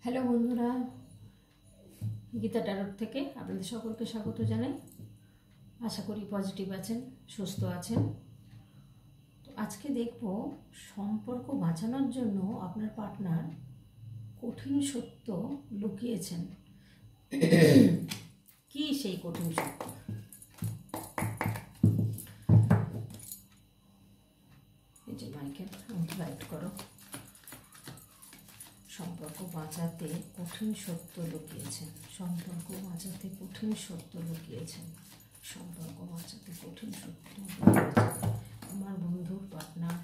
Hello বন্ধুরা, Gita tarot থেকে আপনাদের সকলকে স্বাগত জানাই। আশা করি পজিটিভ আছেন, সুস্থ আছেন। তো আজকে দেখব সম্পর্ক বাঁচানোর জন্য আপনার পার্টনার কঠিন সত্য লুকিয়েছেন। কি সেই কঠিন সত্য? এই যে মাইকেল রাইট করো। সম্পর্ক বাঁচাতে কঠিন সত্য লুকিয়েছেন। সম্পর্ক বাঁচাতে কঠিন সত্য লুকিয়েছেন। সম্পর্ক বাঁচাতে কঠিন সত্য লুকিয়েছেন। আমার বন্ধুর পার্টনার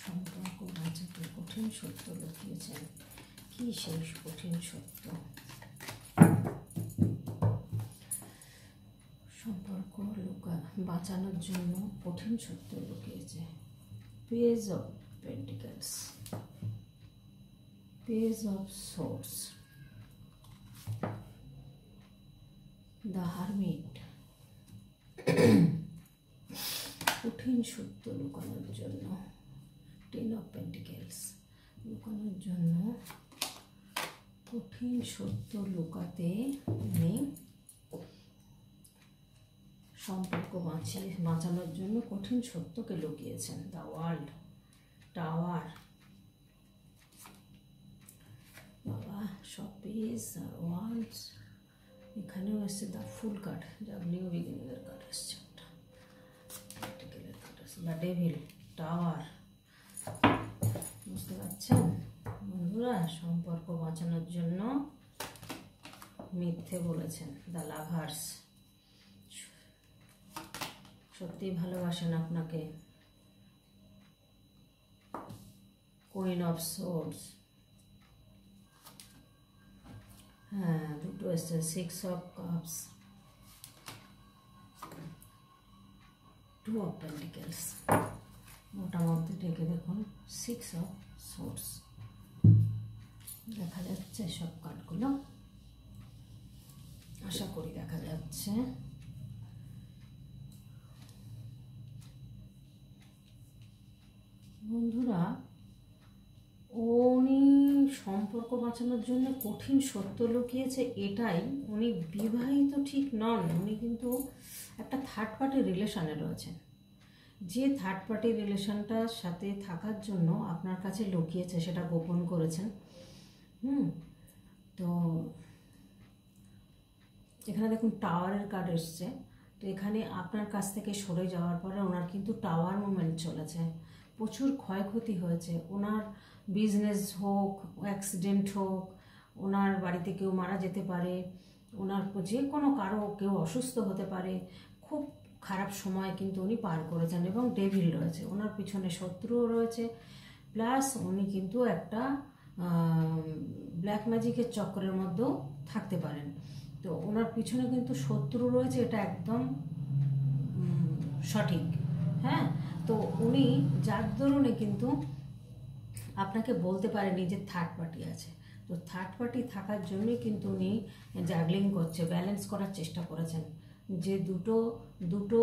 সম্পর্ক বাঁচাতে কঠিন সত্য লুকিয়েছেন। কি সেই কঠিন সত্য? সম্পর্ক বাঁচানোর জন্য কঠিন সত্য লুকিয়েছে। Page of pentacles, Page of Swords, The Hermit। কঠিন সত্য লুকানোর জন্য, টেন অফ পেন্টিকেলস লুকানোর জন্য, কঠিন সত্য লুকাতে উনি সম্পর্ক বাঁচানোর জন্য কঠিন সত্যকে লুকিয়েছেন। দ্য ওয়ার্ল্ড, টাওয়ার, বাবা সব পেজ আর ওয়ার্ডস। এখানেও এসছে দ্য ফুল কার্ড, ডাব্লিউ বিগিনিংয়ের কার্ড এসছে, ওটা আর্টিকেলের কার্ড এসছে। The devil, tower. বুঝতে পারছেন বন্ধুরা? সম্পর্ক বাঁচানোর জন্য মিথ্যে বলেছেন। দ্য লাভার্স, সত্যি ভালোবাসেন আপনাকে। কুইন অফ সোর্ডস, হ্যাঁ দুটো এসছে। Six of cups, two of pentacles. ওটার মধ্যে ঢেকে দেখুন সিক্স অফ সোর্ডস দেখা যাচ্ছে। সব কার্ডগুলো আশা করি দেখা যাচ্ছে। বন্ধুরা, উনি সম্পর্ক বাঁচানোর জন্য কঠিন সত্য লুকিয়েছে এটাই, উনি বিবাহিত ঠিক নন। উনি কিন্তু একটা থার্ড পার্টি রিলেশনে রয়েছেন। যে থার্ড পার্টি রিলেশনটার সাথে থাকার জন্য আপনার কাছে লুকিয়েছে, সেটা গোপন করেছেন। তো এখানে দেখুন টাওয়ারের কার্ড এসছে। তো এখানে আপনার কাছ থেকে সরে যাওয়ার পরে ওনার কিন্তু টাওয়ার মুভমেন্ট চলেছে। প্রচুর ক্ষয়ক্ষতি হয়েছে। ওনার বিজনেস হোক, অ্যাক্সিডেন্ট হোক, ওনার বাড়িতে কেউ মারা যেতে পারে, ওনার যে কোনো কারো কেউ অসুস্থ হতে পারে। খুব খারাপ সময় কিন্তু উনি পার করেছেন। এবং ডেভিল রয়েছে, ওনার পিছনে শত্রুও রয়েছে। প্লাস উনি কিন্তু একটা ব্ল্যাক ম্যাজিকের চক্রের মধ্যেও থাকতে পারেন। তো ওনার পিছনে কিন্তু শত্রু রয়েছে, এটা একদম সঠিক। হ্যাঁ, তো উনি যার দরুনে কিন্তু আপনাকে বলতে পারেনি যে থার্ড পার্টি আছে। তো থার্ড পার্টি থাকার জন্যই কিন্তু উনি জাগলিং করছে, ব্যালেন্স করার চেষ্টা করেছেন যে দুটো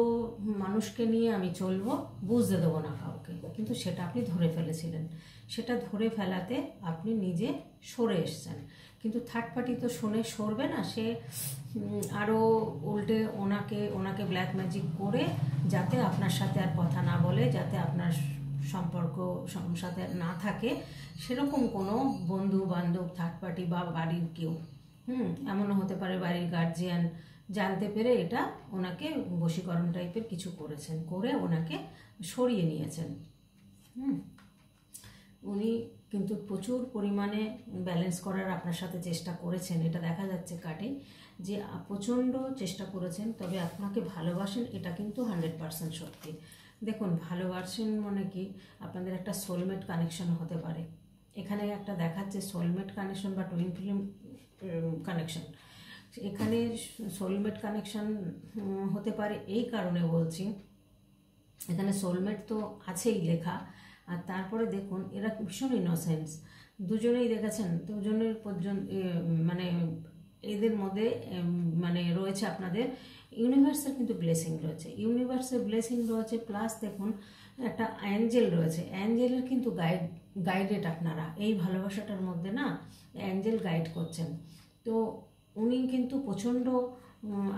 মানুষকে নিয়ে আমি চলবো, বুঝতে দেবো না কাউকে। কিন্তু সেটা আপনি ধরে ফেলেছিলেন। সেটা ধরে ফেলাতে আপনি নিজে সরে এসছেন। কিন্তু থার্ড পার্টি তো সরবে না। সে আরও উল্টে ওনাকে ব্ল্যাক ম্যাজিক করে যাতে আপনার সাথে আর কথা না বলে, যাতে আপনার সম্পর্ক সাথে না থাকে, সেরকম কোনো বন্ধু বান্ধব, থার্ড পার্টি বা বাড়ির কেউ, এমনও হতে পারে বাড়ির গার্জিয়ান, জানতে পেরে এটা ওনাকে বশীকরণ টাইপের কিছু করেছেন, করে ওনাকে সরিয়ে নিয়েছেন। উনি কিন্তু প্রচুর পরিমাণে ব্যালেন্স করার আপনার সাথে চেষ্টা করেছেন, এটা দেখা যাচ্ছে কাটে যে প্রচণ্ড চেষ্টা করেছেন। তবে আপনাকে ভালোবাসেন, এটা কিন্তু 100% সত্যি। দেখুন, ভালোবাসেন মানে কি, আপনাদের একটা সোলমেট কানেকশন হতে পারে। এখানে একটা দেখাচ্ছে সোলমেট কানেকশন বা টুইন ফ্লেম কানেকশন। এখানে সোলমেট কানেকশন হতে পারে এই কারণে বলছি, এখানে সোলমেট তো আছেই লেখা। আর তারপরে দেখুন এরা ভীষণ ইনোসেন্স, দুজনেই দেখেছেন। দুজনের পর্যন্ত মানে এদের মধ্যে মানে রয়েছে আপনাদের ইউনিভার্সের কিন্তু ব্লেসিং রয়েছে, ইউনিভার্সের ব্লেসিং রয়েছে। প্লাস দেখুন একটা অ্যাঞ্জেল রয়েছে, অ্যাঞ্জেলের কিন্তু গাইডেড আপনারা এই ভালোবাসাটার মধ্যে না, অ্যাঞ্জেল গাইড করছেন। তো উনি কিন্তু প্রচণ্ড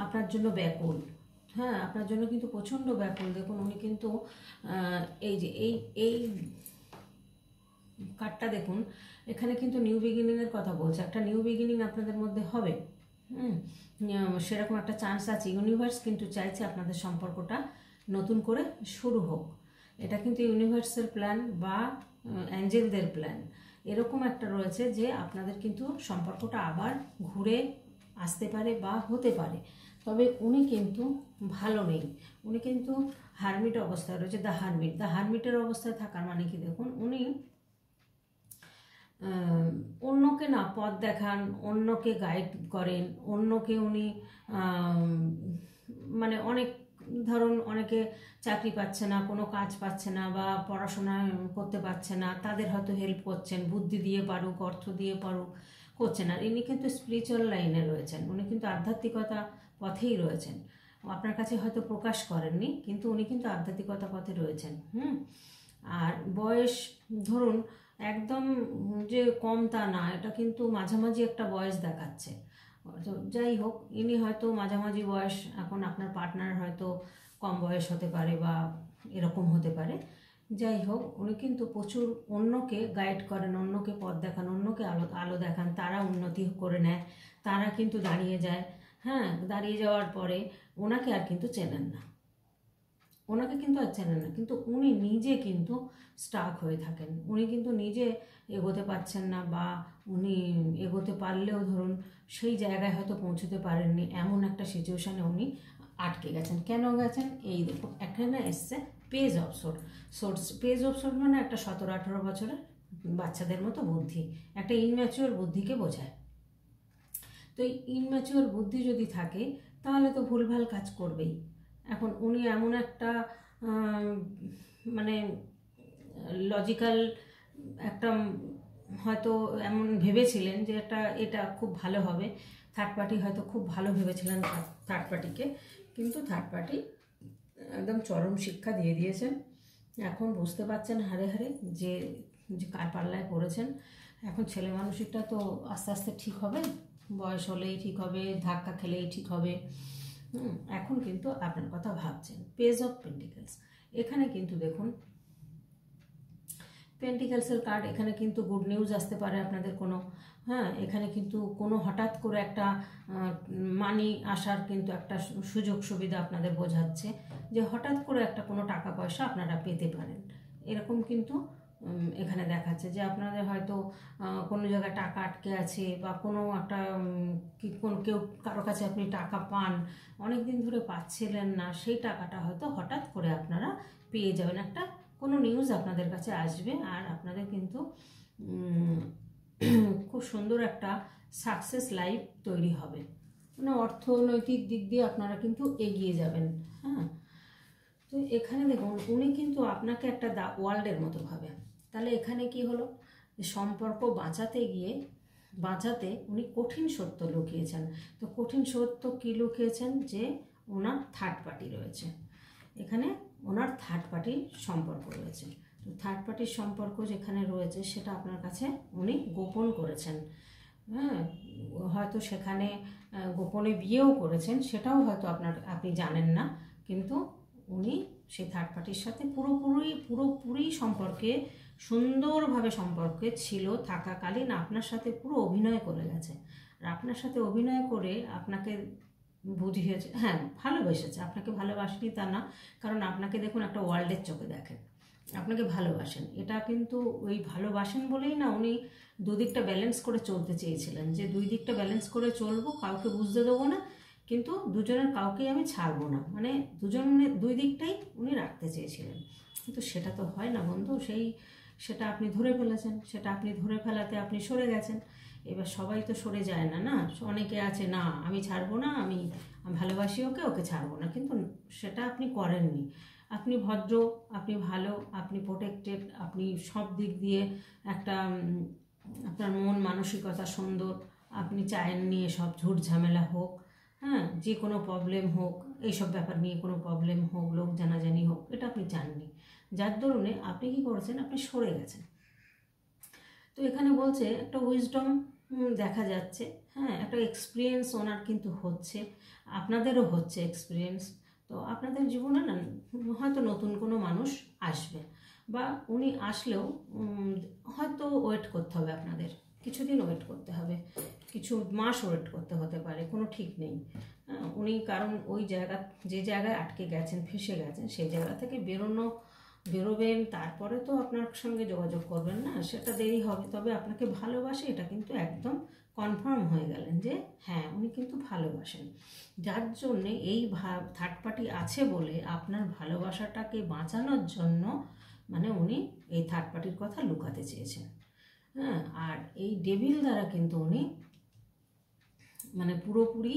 আপনার জন্য ব্যাকুল। হ্যাঁ, আপনার জন্য কিন্তু প্রচণ্ড ব্যাকুল। দেখুন উনি কিন্তু এই যে এই কার্ডটা দেখুন, এখানে কিন্তু নিউ বিগিনিংয়ের কথা বলছে। একটা নিউ বিগিনিং আপনাদের মধ্যে হবে। সেরকম একটা চান্স আছে। ইউনিভার্স কিন্তু চাইছে আপনাদের সম্পর্কটা নতুন করে শুরু হোক। এটা কিন্তু ইউনিভার্সের প্ল্যান বা অ্যাঞ্জেলদের প্ল্যান, এরকম একটা রয়েছে যে আপনাদের কিন্তু সম্পর্কটা আবার ঘুরে আসতে পারে বা হতে পারে। তবে উনি কিন্তু ভালো নেই, উনি কিন্তু হারমিট অবস্থায় রয়েছে। দ্য হারমিটের অবস্থায় থাকার মানে কি, দেখুন উনি অন্যকে না পথ দেখান, অন্যকে গাইড করেন, অন্যকে উনি মানে অনেক ধরুন অনেকে চাকরি পাচ্ছে না, কোনো কাজ পাচ্ছে না বা পড়াশোনা করতে পারছে না, তাদের হয়তো হেল্প করছেন, বুদ্ধি দিয়ে পারুক, অর্থ দিয়ে পারুক, করছেন। আর ইনি কিন্তু স্পিরিচুয়াল লাইনে রয়েছেন, উনি কিন্তু আধ্যাত্মিকতা পথেই রয়েছেন। আপনার কাছে হয়তো প্রকাশ করেননি, কিন্তু উনি কিন্তু আধ্যাত্মিকতা পথে রয়েছেন। আর বয়স ধরুন একদম যে কম তা না, এটা কিন্তু মাঝামাঝি একটা বয়স দেখাচ্ছে। তো যাই হোক, ইনি হয়তো মাঝামাঝি বয়স, এখন আপনার পার্টনার হয়তো কম বয়স হতে পারে বা এরকম হতে পারে। যাই হোক, উনি কিন্তু প্রচুর অন্যকে গাইড করেন, অন্যকে পথ দেখান, অন্যকে আলো দেখান, তারা উন্নতি করে নেয়, তারা কিন্তু দাঁড়িয়ে যায়। হ্যাঁ, দাঁড়িয়ে যাওয়ার পরে ওনাকে আর কিন্তু চেনেন না, ওনাকে কিন্তু আর চেনেন না, কিন্তু উনি নিজে কিন্তু স্টাক হয়ে থাকেন। উনি কিন্তু নিজে এগোতে পারছেন না, বা উনি এগোতে পারলেও ধরুন সেই জায়গায় হয়তো পৌঁছতে পারেননি, এমন একটা সিচুয়েশানে উনি আটকে গেছেন। কেন গেছেন? এই দেখুন এখানে এসছে page of swords. Page of swords মানে একটা 17-18 বছরের বাচ্চাদের মতো বুদ্ধি, একটা ইনম্যাচিওর বুদ্ধিকে বোঝায়। তো এই ইনম্যাচিওর বুদ্ধি যদি থাকে তাহলে তো ভুলভাল কাজ করবেই। এখন উনি এমন একটা মানে লজিক্যাল একটা হয়তো এমন ভেবেছিলেন যে এটা খুব ভালো হবে, থার্ড পার্টি হয়তো খুব ভালো ভেবেছিলেন থার্ড পার্টিকে, কিন্তু থার্ড পার্টি একদম চরম শিক্ষা দিয়ে দিয়েছেন। এখন বুঝতে পারছেন হারে হারে যে কার পাল্লায় পড়েছেন। এখন ছেলে মানুষটা তো আস্তে আস্তে ঠিক হবে, বয়স হলেই ঠিক হবে, ধাক্কা খেলেই ঠিক হবে। এখন কিন্তু আপনার কথা ভাবছেন। পেজ অফ পেন্টিকেলস, এখানে কিন্তু দেখুন পেন্টিকেলসের কার্ড, এখানে কিন্তু গুড নিউজ আসতে পারে আপনাদের কোনো। হ্যাঁ, এখানে কিন্তু কোনো হঠাৎ করে একটা মানি আসার কিন্তু একটা সুযোগ সুবিধা আপনাদের বোঝাচ্ছে, যে হঠাৎ করে একটা কোনো টাকা পয়সা আপনারা পেতে পারেন, এরকম কিন্তু এখানে দেখাচ্ছে। যে আপনাদের হয়তো কোনো জায়গায় টাকা আটকে আছে, বা কোনো একটা কেউ কারো কাছে আপনি টাকা পান, অনেক দিন ধরে পাচ্ছিলেন না, সেই টাকাটা হয়তো হঠাৎ করে আপনারা পেয়ে যাবেন, একটা কোনো নিউজ আপনাদের কাছে আসবে, আর আপনাদের কিন্তু খুব সুন্দর একটা সাকসেস লাইফ তৈরি হবে। মানে অর্থনৈতিক দিক দিয়ে আপনারা কিন্তু এগিয়ে যাবেন। হ্যাঁ, তো এখানে দেখুন উনি কিন্তু আপনাকে একটা দ্য ওয়ার্ল্ডের মতো ভাবেন। তাহলে এখানে কি হলো, সম্পর্ক বাঁচাতে উনি কঠিন সত্য লুকিয়েছেন। তো কঠিন সত্য কি লুকিয়েছেন? যে ওনার থার্ড পার্টি রয়েছে, এখানে ওনার থার্ড পার্টির সম্পর্ক রয়েছে। তো থার্ড পার্টির সম্পর্ক যেখানে রয়েছে সেটা আপনার কাছে উনি গোপন করেছেন। হ্যাঁ, হয়তো সেখানে গোপনে বিয়েও করেছেন, সেটাও হয়তো আপনি জানেন না, কিন্তু উনি সেই থার্ড পার্টির সাথে পুরোপুরি সম্পর্কে সুন্দরভাবে সম্পর্কে ছিল থাকাকালীন আপনার সাথে পুরো অভিনয় করে গেছে। আর আপনার সাথে অভিনয় করে আপনাকে বুঝিয়েছে, হ্যাঁ ভালোবেসেছে, আপনাকে ভালোবাসেনি তা না, কারণ আপনাকে দেখুন একটা ওয়ার্ল্ডের চোখে দেখেন, আপনাকে ভালোবাসেন। এটা কিন্তু ওই ভালোবাসেন বলেই না, উনি দুদিকটা ব্যালেন্স করে চলতে চেয়েছিলেন, যে দুই দিকটা ব্যালেন্স করে চলবো, কাউকে বুঝতে দেবো না, কিন্তু দুজনের কাউকেই আমি ছাড়বো না, মানে দুই দিকটাই উনি রাখতে চেয়েছিলেন। কিন্তু সেটা তো হয় না বন্ধু, সেটা আপনি ধরে ফেলেছেন, সেটা আপনি ধরে ফেলাতে আপনি সরে গেছেন। এবার সবাই তো সরে যায় না, না অনেকে আছে না আমি ছাড়বো না, আমি ভালোবাসি ওকে ছাড়বো না, কিন্তু সেটা আপনি করেননি। আপনি ভদ্র, আপনি ভালো, আপনি প্রোটেক্টেড, আপনি সব দিক দিয়ে একটা আপনার মন মানসিকতা সুন্দর, আপনি চায়েননি এসব ঝুট ঝামেলা হোক, হ্যাঁ যে কোনো প্রবলেম হোক, এইসব ব্যাপার নিয়ে কোনো প্রবলেম হোক, লোক জানাজানি হোক, এটা আপনি চাননি। যার দরুনে আপনি কি করেছেন, আপনি সরে গেছেন। তো এখানে বলছে একটা উইজডম দেখা যাচ্ছে, হ্যাঁ, একটা এক্সপিরিয়েন্স ওনার কিন্তু হচ্ছে, আপনাদেরও হচ্ছে এক্সপিরিয়েন্স। তো আপনাদের জীবনে না হয়তো নতুন কোনো মানুষ আসবে, বা উনি আসলেও হয়তো ওয়েট করতে হবে, আপনাদের কিছুদিন ওয়েট করতে হবে, কিছু মাস ওয়েট করতে হতে পারে, কোনো ঠিক নেই। উনি কারণ ওই জায়গা, যে জায়গায় আটকে গেছেন, ফেঁসে গেছেন, সেই জায়গা থেকে বেরোবেন, তারপরে তো আপনার সঙ্গে যোগাযোগ করবেন না, সেটা দেরি হবে। তবে আপনাকে ভালোবাসে, এটা কিন্তু একদম কনফার্ম হয়ে গেলেন যে হ্যাঁ উনি কিন্তু ভালোবাসেন। যার জন্যে এই থার্ড পার্টি আছে বলে আপনার ভালোবাসাটাকে বাঁচানোর জন্য মানে উনি এই থার্ড পার্টির কথা লুকাতে চেয়েছেন। হ্যাঁ, আর এই ডেভিল দ্বারা কিন্তু উনি মানে পুরোপুরি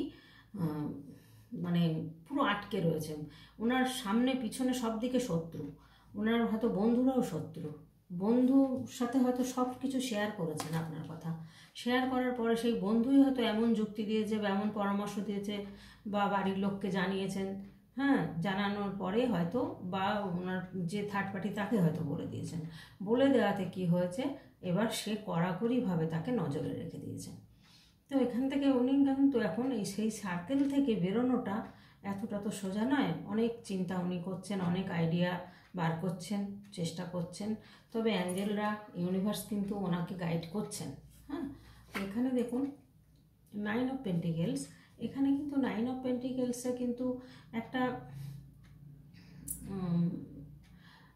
মানে পুরো আটকে রয়েছেন। ওনার সামনে পিছনে সব দিকে শত্রু, ওনার হয়তো বন্ধুরাও শত্রু, বন্ধুর সাথে হয়তো সব কিছু শেয়ার করেছেন, আপনার কথা শেয়ার করার পরে সেই বন্ধুই হয়তো এমন যুক্তি দিয়েছে বা এমন পরামর্শ দিয়েছে বা বাড়ির লোককে জানিয়েছেন, হ্যাঁ, জানানোর পরে হয়তো বা ওনার যে থার্ড পার্টি তাকে হয়তো বলে দিয়েছেন, বলে দেওয়াতে কি হয়েছে, এবার সে কড়াকড়িভাবে তাকে নজরে রেখে দিয়েছেন। তো এখান থেকে উনি কিন্তু এখন এই সেই সার্কেল থেকে বেরোনোটা এতটা তো সোজা নয়, অনেক চিন্তা উনি করছেন, অনেক আইডিয়া বার করছেন, চেষ্টা করছেন। তবে অ্যাঞ্জেলরা, ইউনিভার্স কিন্তু ওনাকে গাইড করছেন। হ্যাঁ, এখানে দেখুন 9 অফ পেন্টিকেলস, এখানে কিন্তু 9 অফ পেন্টিকেলসে কিন্তু একটা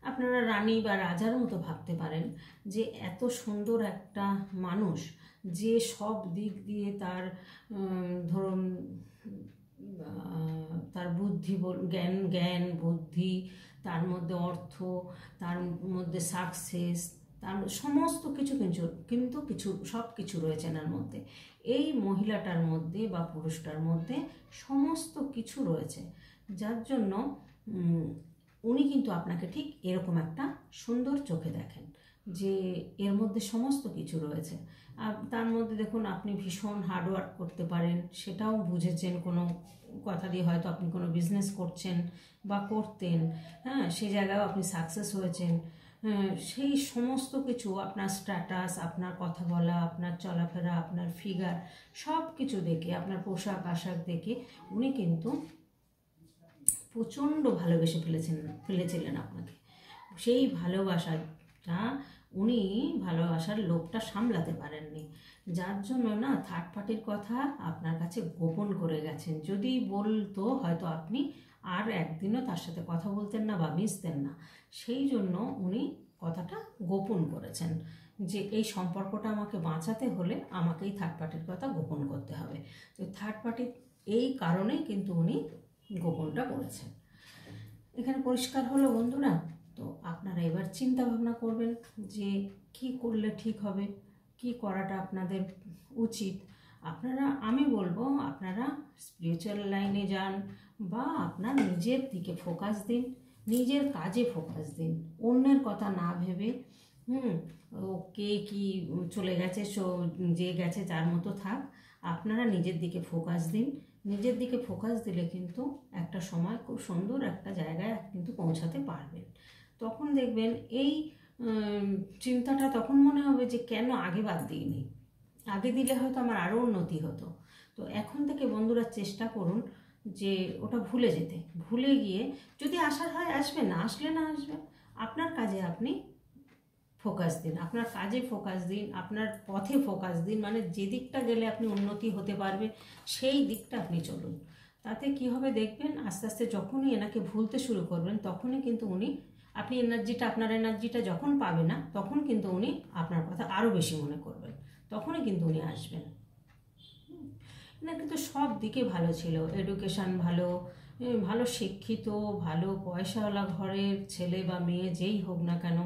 আপনারা রানী বা রাজার মতো ভাবতে পারেন, যে এত সুন্দর একটা মানুষ, যে সব দিক দিয়ে তার ধরুন তার বুদ্ধি, জ্ঞান বুদ্ধি, তার মধ্যে অর্থ, তার মধ্যে সাকসেস, তার সমস্ত কিছু কিন্তু কিছু সব কিছু রয়েছে এনার মধ্যে। এই মহিলাটার মধ্যে বা পুরুষটার মধ্যে সমস্ত কিছু রয়েছে, যার জন্য উনি কিন্তু আপনাকে ঠিক এরকম একটা সুন্দর চোখে দেখেন, যে এর মধ্যে সমস্ত কিছু রয়েছে। আর তার মধ্যে দেখুন আপনি ভীষণ হার্ডওয়ার্ক করতে পারেন, সেটাও বুঝেছেন, কোনো কথা দিয়ে হয়তো আপনি কোনো বিজনেস করছেন বা করতেন, হ্যাঁ, সেই জায়গায়ও আপনি সাকসেস হয়েছেন। সেই সমস্ত কিছু, আপনার স্ট্যাটাস, আপনার কথা বলা, আপনার চলাফেরা, আপনার ফিগার, সব কিছু দেখে, আপনার পোশাক আশাক দেখে উনি কিন্তু প্রচণ্ড ভালোবেসে ফেলেছিলেন আপনাকে। সেই ভালোবাসাটা উনি ভালোবাসার লোকটা সামলাতে পারেননি, যার জন্য না থার্ড পার্টির কথা আপনার কাছে গোপন করে গেছেন। যদি বলতো হয়তো আপনি আর একদিনও তার সাথে কথা বলতেন না বা মিশতেন না, সেই জন্য উনি কথাটা গোপন করেছেন, যে এই সম্পর্কটা আমাকে বাঁচাতে হলে আমাকেই থার্ড পার্টির কথা গোপন করতে হবে। তো থার্ড পার্টির এই কারণেই কিন্তু উনি গোপনটা করেছেন। এখানে পরিষ্কার হলো বন্ধুরা। তো আপনারা এবার চিন্তা ভাবনা করবেন যে কি করলে ঠিক হবে, কি করাটা আপনাদের উচিত। আপনারা, আমি বলবো আপনারা স্পিরিচুয়াল লাইনে যান, বা আপনার নিজের দিকে ফোকাস দিন, নিজের কাজে ফোকাস দিন, অন্যের কথা না ভেবে। ও কে কি চলে গেছে, যে গেছে যার মতো থাক, আপনারা নিজের দিকে ফোকাস দিন। নিজের দিকে ফোকাস দিলে কিন্তু একটা সময় খুব সুন্দর একটা জায়গায় কিন্তু পৌঁছাতে পারবেন। তখন দেখবেন এই চিন্তাটা তখন মনে হবে যে কেন আগে বাদ দিইনি, আগে দিলে হয়তো আমার আরও উন্নতি হতো। তো এখন থেকে বন্ধুরা চেষ্টা করুন যে ওটা ভুলে যেতে, ভুলে গিয়ে যদি আসার হয় আসবে, না আসলে না আসবে, আপনার কাজে আপনি ফোকাস দিন, আপনার কাজে ফোকাস দিন, আপনার পথে ফোকাস দিন, মানে যে দিকটা গেলে আপনি উন্নতি হতে পারবে সেই দিকটা আপনি চলুন। তাতে কি হবে দেখবেন, আস্তে আস্তে যখনই এনাকে ভুলতে শুরু করবেন তখনই কিন্তু উনি, আপনি আপনার এনার্জিটা যখন পাবে না, তখন কিন্তু উনি আপনার কথা আরও বেশি মনে করবেন, তখনই কিন্তু উনি আসবেন। এনার কিন্তু সব দিকে ভালো ছিল, এডুকেশান ভালো, ভালো শিক্ষিত, ভালো পয়সাওয়ালা ঘরের ছেলে বা মেয়ে যেই হোক না কেন,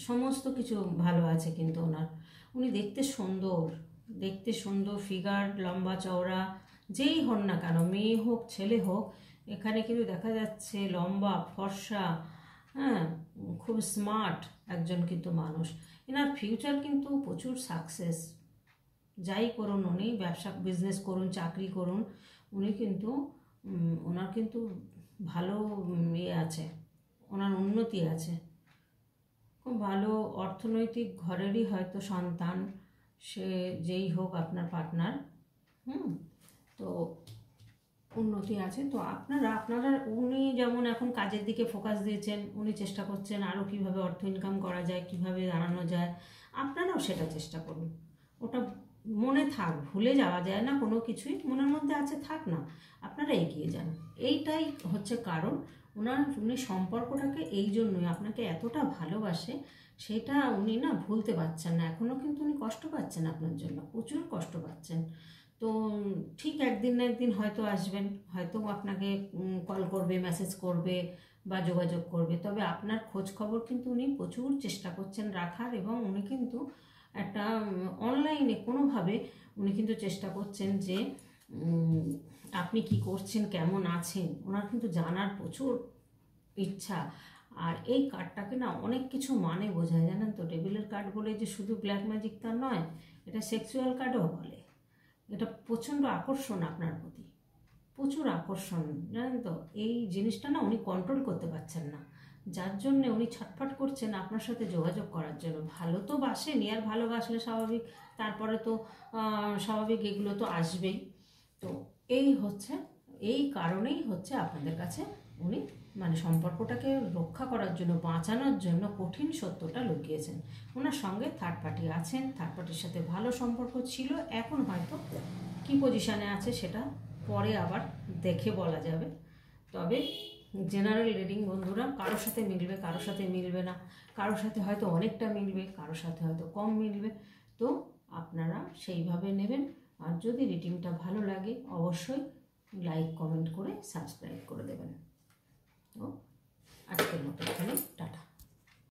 সমস্ত কিছু ভালো আছে কিন্তু ওনার। উনি দেখতে সুন্দর, ফিগার লম্বা চওড়া, যেই হন না কেন, মেয়ে হোক ছেলে হোক, এখানে কিন্তু দেখা যাচ্ছে লম্বা ফর্সা, হ্যাঁ, খুব স্মার্ট একজন কিন্তু মানুষ। এনার ফিউচার কিন্তু প্রচুর সাকসেস, যাই করুন উনি, ব্যবসা বিজনেস করুন, চাকরি করুন, উনি কিন্তু ওনার কিন্তু ভালো ইয়ে আছে, ওনার উন্নতি আছে, খুব ভালো অর্থনৈতিক ঘরেরই হয়তো সন্তান, সে যেই হোক আপনার পার্টনার। তো উন্নতি আছে। তো আপনারা উনি যেমন এখন কাজের দিকে ফোকাস দিয়েছেন, উনি চেষ্টা করছেন আরও কীভাবে অর্থ ইনকাম করা যায়, কীভাবে দাঁড়ানো যায়, আপনারাও সেটা চেষ্টা করুন। ওটা মনে থাক, ভুলে যাওয়া যায় না, কোনো কিছুই মনের মধ্যে আছে থাক না, আপনারা এগিয়ে যান। এইটাই হচ্ছে কারণ। উনি সম্পর্কটাকে এই জন্যই আপনাকে এতটা ভালোবাসে, সেটা উনি না ভুলতে পারছেন না। এখনও কিন্তু উনি কষ্ট পাচ্ছেন আপনার জন্য, প্রচুর কষ্ট পাচ্ছেন। তো ঠিক একদিন না একদিন হয়তো আসবেন, হয়তো আপনাকে কল করবে, মেসেজ করবে বা যোগাযোগ করবে, তবে আপনার খোঁজ খবর কিন্তু উনি প্রচুর চেষ্টা করছেন রাখার। এবং উনি কিন্তু একটা অনলাইনে কোনোভাবে উনি কিন্তু চেষ্টা করছেন যে আপনি কি করছেন, কেমন আছেন, ওনার কিন্তু জানার প্রচুর ইচ্ছা। আর এই কার্ডটাকে না অনেক কিছু মানে বোঝায়, জানেন তো। ডেভিলের কার্ড বলে যে শুধু ব্ল্যাক ম্যাজিক তা নয়, এটা সেক্সুয়াল কার্ডও বলে। এটা প্রচণ্ড আকর্ষণ আপনার প্রতি, প্রচুর আকর্ষণ, জানেন তো। এই জিনিসটা না উনি কন্ট্রোল করতে পারছেন না, যার জন্যে উনি ছটফট করছেন আপনার সাথে যোগাযোগ করার জন্য। ভালো তো বাসেনি, আর ভালোবাসলে স্বাভাবিক, তারপরে তো স্বাভাবিক এগুলো তো আসবেই। তো এই কারণেই হচ্ছে আপনাদের কাছে উনি মানে সম্পর্কটাকে রক্ষা করার জন্য, বাঁচানোর জন্য কঠিন সত্যটা লুকিয়েছেন। ওনার সঙ্গে থার্ড পার্টি আছেন, থার্ড পার্টির সাথে ভালো সম্পর্ক ছিল, এখন হয়তো কী পজিশানে আছে সেটা পরে আবার দেখে বলা যাবে। তবে জেনারেল রিডিং বন্ধুরা, কারোর সাথে মিলবে, কারোর সাথে মিলবে না, কারোর সাথে হয়তো অনেকটা মিলবে, কারোর সাথে হয়তো কম মিলবে। তো আপনারা সেইভাবে নেবেন। আর যদি রিডিংটা ভালো লাগে অবশ্যই লাইক কমেন্ট করে সাবস্ক্রাইব করে দেবেন। তো আজকের মতো এখানে টাটা।